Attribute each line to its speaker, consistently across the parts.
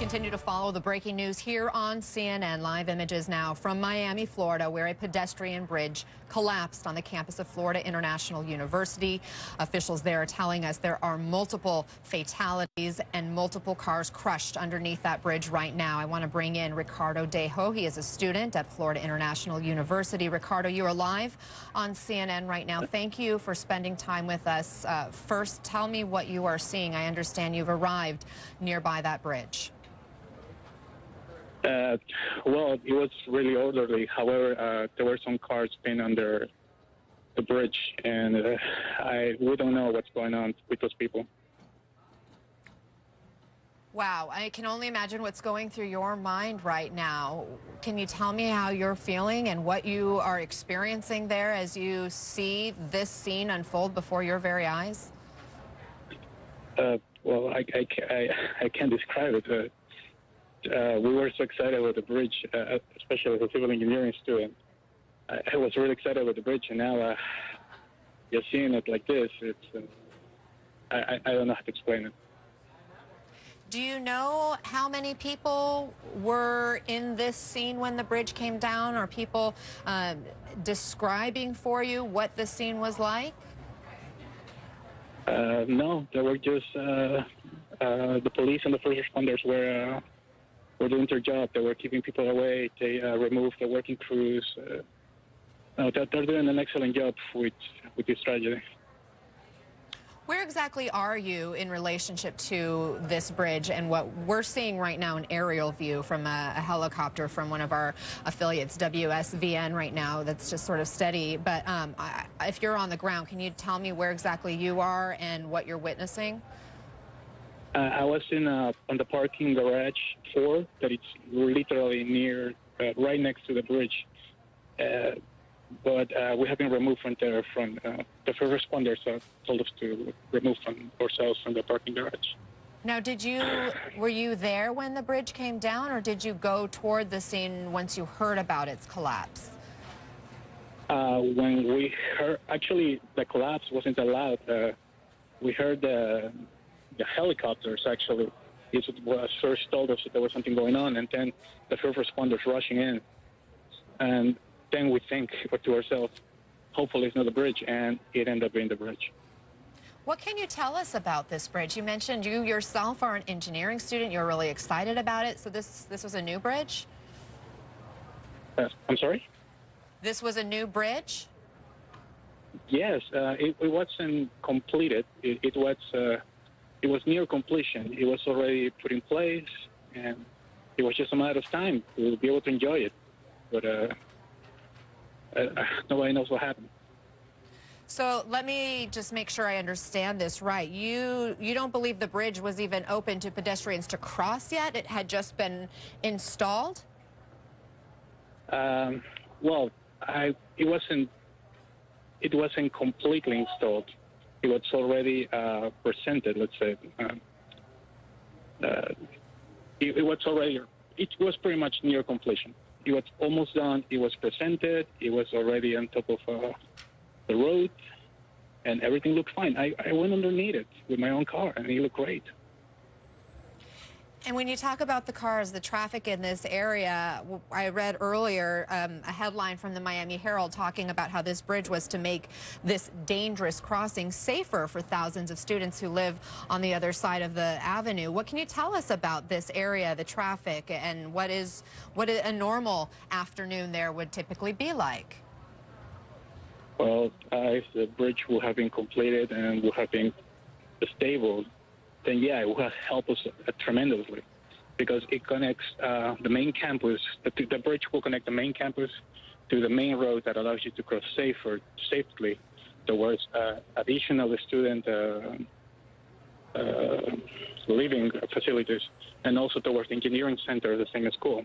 Speaker 1: continue to follow the breaking news here on CNN. Live images now from Miami, Florida, where a pedestrian bridge collapsed on the campus of Florida International University. Officials there are telling us there are multiple fatalities and multiple cars crushed underneath that bridge right now. I want to bring in Ricardo Dejo. He is a student at Florida International University. Ricardo, you are live on CNN right now. Thank you for spending time with us. First, tell me what you are seeing. I understand you've arrived nearby that bridge.
Speaker 2: Well, it was really orderly. However, there were some cars pinned under the bridge, and we don't know what's going on with those people.
Speaker 1: Wow, I can only imagine what's going through your mind right now. Can you tell me how you're feeling and what you are experiencing there as you see this scene unfold before your very eyes?
Speaker 2: Well, I can't describe it. We were so excited with the bridge, especially as a civil engineering student. I was really excited with the bridge, and now you're seeing it like this. I don't know how to explain it.
Speaker 1: Do you know how many people were in this scene when the bridge came down? Are people describing for you what the scene was like?
Speaker 2: No, they were just the police and the first responders were doing their job. They were keeping people away. They removed the working crews. They're doing an excellent job with this tragedy.
Speaker 1: Where exactly are you in relationship to this bridge and what we're seeing right now, an aerial view from a helicopter from one of our affiliates, WSVN, right now, that's just sort of steady. But if you're on the ground, can you tell me where exactly you are and what you're witnessing?
Speaker 2: I was on the parking garage 4, that it's literally near, right next to the bridge. But we have been removed from there. The first responders told us to remove ourselves from the parking garage.
Speaker 1: Now, were you there when the bridge came down, or did you go toward the scene once you heard about its collapse?
Speaker 2: When we heard, actually, the collapse wasn't allowed. We heard the helicopters, actually. It was first told us that there was something going on, and then the first responders rushing in. And then we think to ourselves, hopefully it's not the bridge, and it ended up being the bridge.
Speaker 1: What can you tell us about this bridge? You mentioned you yourself are an engineering student. You're really excited about it. So this was a new bridge?
Speaker 2: I'm sorry?
Speaker 1: This was a new bridge?
Speaker 2: Yes, it wasn't completed. It was near completion. It was already put in place, and it was just a matter of time to be able to enjoy it. But nobody knows what happened.
Speaker 1: So let me just make sure I understand this right. You don't believe the bridge was even open to pedestrians to cross yet? It had just been installed?
Speaker 2: Well, it wasn't completely installed. It was already presented, let's say. It was pretty much near completion. It was almost done. It was presented. It was already on top of the road, and everything looked fine. I went underneath it with my own car, and it looked great.
Speaker 1: And when you talk about the cars, the traffic in this area, I read earlier a headline from the Miami Herald talking about how this bridge was to make this dangerous crossing safer for thousands of students who live on the other side of the avenue. What can you tell us about this area, the traffic, and what a normal afternoon there would typically be like?
Speaker 2: Well, if the bridge will have been completed and will have been stable, then yeah, it will help us tremendously, because it connects the main campus. The bridge will connect the main campus to the main road that allows you to cross safely towards additional student living facilities, and also towards the engineering center, the same as school.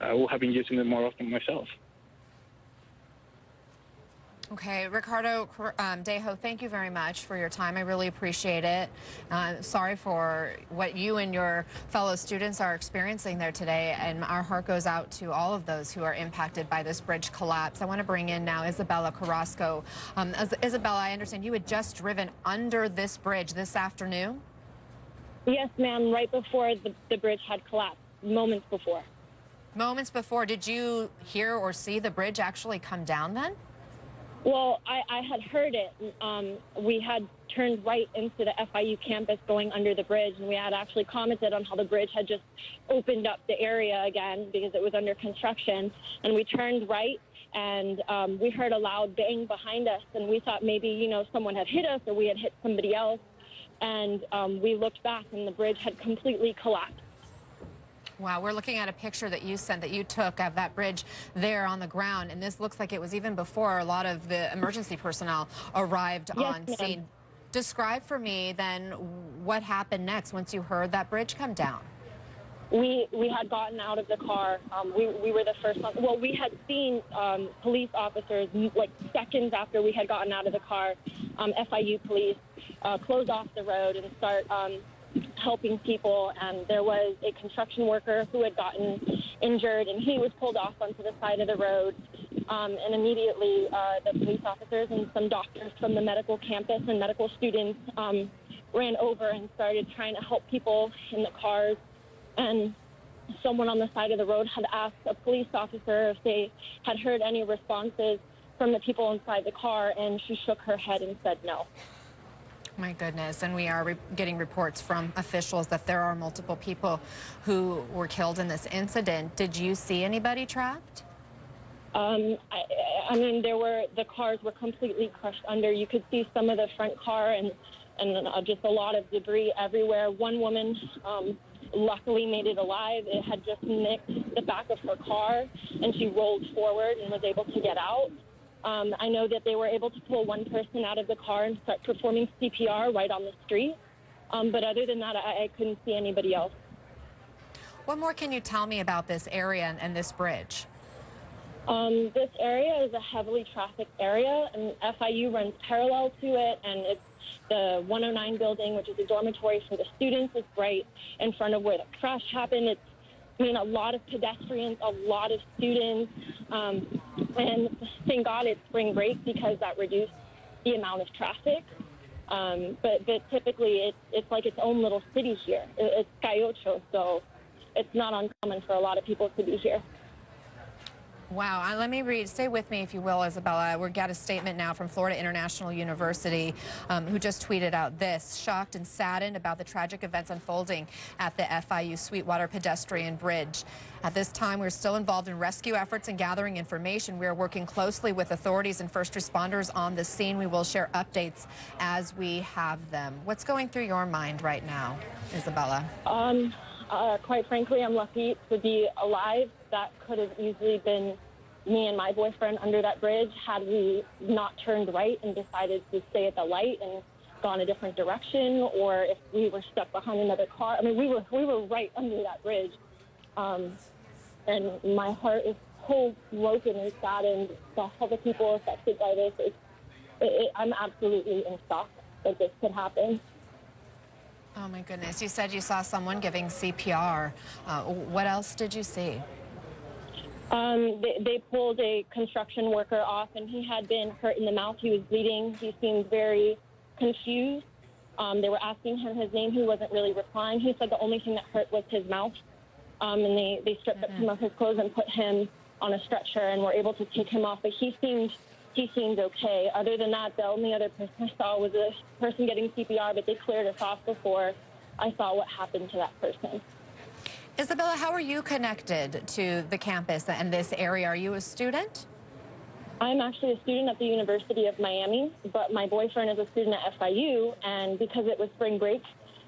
Speaker 2: I will have been using it more often myself.
Speaker 1: Okay, Ricardo Dejo, thank you very much for your time. I really appreciate it. Sorry for what you and your fellow students are experiencing there today, and our heart goes out to all of those who are impacted by this bridge collapse. I want to bring in now Isabella Carrasco. Isabella, I understand you had just driven under this bridge this afternoon?
Speaker 3: Yes, ma'am, right before the bridge had collapsed, moments before.
Speaker 1: Moments before, did you hear or see the bridge actually come down then?
Speaker 3: Well, I had heard it. We had turned right into the FIU campus going under the bridge, and we had actually commented on how the bridge had just opened up the area again because it was under construction. And we turned right, and we heard a loud bang behind us, and we thought maybe, you know, someone had hit us or we had hit somebody else. And we looked back, and the bridge had completely collapsed.
Speaker 1: Wow, we're looking at a picture that you sent, that you took of that bridge there on the ground, and this looks like it was even before a lot of the emergency personnel arrived on scene. Describe for me then what happened next once you heard that bridge come down.
Speaker 3: We had gotten out of the car. We were the first one. Well, we had seen police officers like seconds after we had gotten out of the car, FIU police, close off the road and start helping people. And there was a construction worker who had gotten injured, and he was pulled off onto the side of the road. And immediately the police officers and some doctors from the medical campus and medical students ran over and started trying to help people in the cars. And someone on the side of the road had asked a police officer if they had heard any responses from the people inside the car, and she shook her head and said no.
Speaker 1: My goodness, and we are getting reports from officials that there are multiple people who were killed in this incident. Did you see anybody trapped?
Speaker 3: I mean, the cars were completely crushed under. You could see some of the front car and just a lot of debris everywhere. One woman luckily made it alive. It had just nicked the back of her car, and she rolled forward and was able to get out. I know that they were able to pull one person out of the car and start performing CPR right on the street. But other than that, I couldn't see anybody else.
Speaker 1: What more can you tell me about this area and this bridge?
Speaker 3: This area is a heavily trafficked area, and FIU runs parallel to it, and it's the 109 building, which is a dormitory for the students, is right in front of where the crash happened. It's, I mean, a lot of pedestrians, a lot of students, and thank God it's spring break because that reduced the amount of traffic. But typically it's like its own little city here. It's Cayocho, so it's not uncommon for a lot of people to be here.
Speaker 1: Wow. Let me read. Stay with me, if you will, Isabella. We've got a statement now from Florida International University, who just tweeted out this: shocked and saddened about the tragic events unfolding at the FIU Sweetwater pedestrian bridge. At this time, we're still involved in rescue efforts and gathering information. We are working closely with authorities and first responders on the scene. We will share updates as we have them. What's going through your mind right now, Isabella?
Speaker 3: Quite frankly, I'm lucky to be alive. That could have easily been me and my boyfriend under that bridge had we not turned right and decided to stay at the light and gone a different direction, or if we were stuck behind another car. I mean, we were right under that bridge. And my heart is so broken and saddened by all the people affected by this. I'm absolutely in shock that this could happen.
Speaker 1: Oh, my goodness. You said you saw someone giving CPR. What else did you see?
Speaker 3: They pulled a construction worker off, and he had been hurt in the mouth. He was bleeding. He seemed very confused. They were asking him his name. He wasn't really replying. He said the only thing that hurt was his mouth. And they stripped up some of his clothes and put him on a stretcher and were able to take him off. But he seemed okay. Other than that, the only other person I saw was a person getting CPR, but they cleared us off before I saw what happened to that person.
Speaker 1: Isabella, how are you connected to the campus and this area? Are you a student?
Speaker 3: I'm actually a student at the University of Miami, but my boyfriend is a student at FIU, and because it was spring break,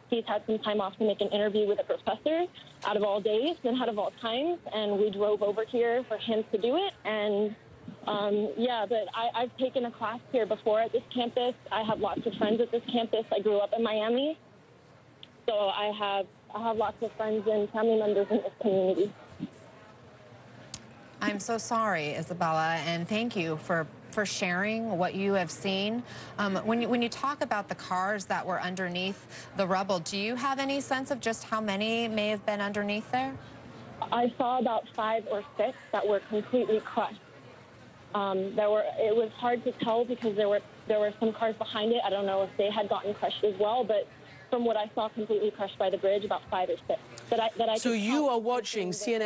Speaker 3: he's had some time off to make an interview with a professor out of all days and out of all times, and we drove over here for him to do it. And yeah, but I've taken a class here before at this campus. I have lots of friends at this campus. I grew up in Miami, so I have lots of friends and family members in this community.
Speaker 1: I'm so sorry, Isabella, and thank you for sharing what you have seen. When you talk about the cars that were underneath the rubble, do you have any sense of just how many may have been underneath there?
Speaker 3: I saw about 5 or 6 that were completely crushed. It was hard to tell because there were some cars behind it. I don't know if they had gotten crushed as well, but from what I saw, completely crushed by the bridge, about 5 or 6. That I
Speaker 4: So
Speaker 3: could
Speaker 4: you
Speaker 3: count.
Speaker 4: are watching CNN.